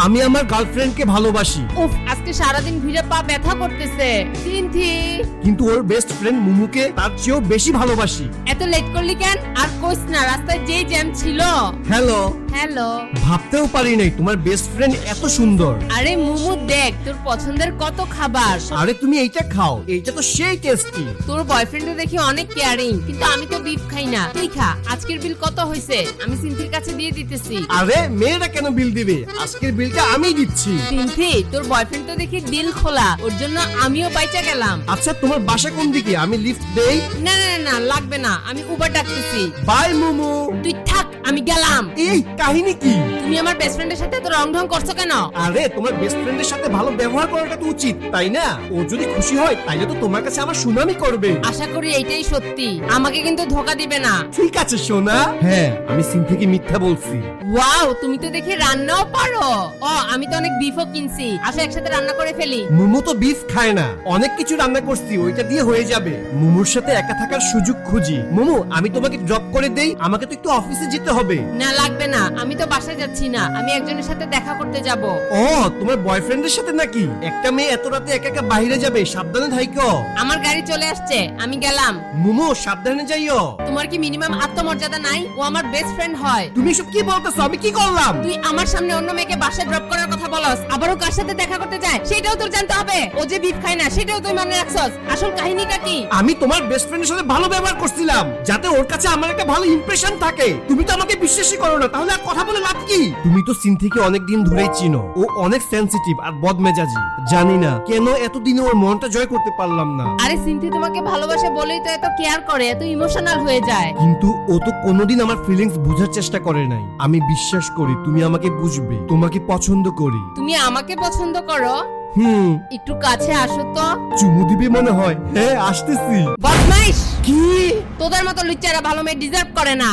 আমি আমার গার্লফ্রেন্ডকে ভালোবাসি। উফ, আজকে সারাদিন ভিড়ে পা ব্যথা করতেছে। সিনথি, কিন্তু ওর বেস্ট ফ্রেন্ড মুমুকে তার চেয়েও বেশি ভালোবাসি। এত লেট করলি কেন? আর কইস না, রাস্তায় যেই জ্যাম ছিল। হ্যালো। হ্যালো। ভাবতেও পারি নাই তোমার বেস্ট ফ্রেন্ড এত সুন্দর। আরে মুমু, দেখ তোর পছন্দের কত খাবার। আরে তুমি এইটা খাও, এইটা তো সেই টেস্টি। তোর বয়ফ্রেন্ডে দেখি অনেক কেয়ারিং, কিন্তু আমি তো বিফ খাই না। তুই খা। আজকের বিল কত হয়েছে? আমি সিনথির কাছে দিয়ে দিতেছি। আরে মেয়েরা কেন বিল দিবে? আজকের বিলটা আমিই দিচ্ছি। সিনথি, তোর বয়ফ্রেন্ড তো দেখি দিল খোলা, ওর জন্য আমিও বাইচা গেলাম। আচ্ছা তোমার বাসা কোন দিকে? আমি লিফট দেই। না না না, লাগবে না, আমি উবার ডাকতেছি। বাই মুমু। তুই থাক, আমি গেলাম। এই কাহিনী কি? তুমি আমার বেস্ট ফ্রেন্ডের সাথে এত রং ঢং করছো কেন? আরে তোমার বেস্ট ফ্রেন্ডের সাথে ভালো ব্যবহার করাটা তো উচিত, তাই না? ও যদি খুশি হয় তাইলে তো তোমার কাছে আমার সুনামি করবে। আশা করি এইটাই সত্যি, আমাকে কিন্তু ধোকা দিবে না। ঠিক আছে সোনা। হ্যাঁ, আমি সিনথিকে মিথ্যা বলছি। ওয়াও, তুমি তো দেখি রান্নাও পারো। ও, আমি তো অনেক বিফও কিনছি, আসো একসাথে রান্না করে ফেলি। মুমু তো বিফ খায় না, অনেক কিছু রান্না করছি, ওইটা দিয়ে হয়ে যাবে। মুমুর সাথে একা থাকার সুযোগ খুঁজি। মুমু, আমি তোমাকে ড্রপ করে দেই, আমাকে তো একটু অফিসে যেতে হবে। না লাগবে না, আমি তো বাসায় যাচ্ছি না, আমি একজনের সাথে দেখা করতে যাব। ও, তোমার বয়ফ্রেন্ডের সাথে নাকি? একটা মেয়ে এত রাতে একা একা বাইরে যাবে, সাবধানে থাইকো। আমার গাড়ি চলে আসছে, আমি গেলাম। মুমু, সাবধানে যাইও। তোমার কি মিনিমাম আত্মমর্যাদা নাই? ও আমার বেস্ট ফ্রেন্ড হয়। তুমি এসব কি বলতেছো? আমি কি করলাম? তুই আমার সামনে অন্য মেয়েকে বাসায় ড্রপ করার কথা বলস, আবারও কার সাথে দেখা করতে যায় সেটাও তোর জানতে হবে। ও যে বিফ খায় না সেটাও তুই মনে রাখছস। আসল কাহিনীটা কি? আমি তোমার বেস্ট ফ্রেন্ডের সাথে ভালো ব্যবহার করছিলাম, যাতে ওর কাছে আমার একটা ভালো ইমপ্রেশন থাকে। তুমি তো আমাকে বিশ্বাসই করো না, তাহলে আর কথা বলে লাভ কি? তুমি তো সিনথিকে অনেক দিন ধরেই চিনো, ও অনেক সেনসিটিভ আর বদমেজাজি। জানি না কেন এতদিনে ওর মনটা জয় করতে পারলাম না। আরে সিনথি তোমাকে ভালোবাসে বলেই তো এত কেয়ার করে, এত ইমোশনাল হয়ে যায়। কিন্তু ও তো কোনোদিন আমার ফিলিংস বোঝার চেষ্টা করে নাই। আমি বিশ্বাস করি তুমি আমাকে বুঝবে, তোমাকে পছন্দ করি। তুমি আমাকে পছন্দ করো? একটু কাছে আসো তো। চুমু দিবে মনে হয়। হ্যাঁ, আসতেছি। বদমাইশ! কি? তোদের মতো লুচ্চারা ভালো মেয়ে ডিজার্ভ করে না।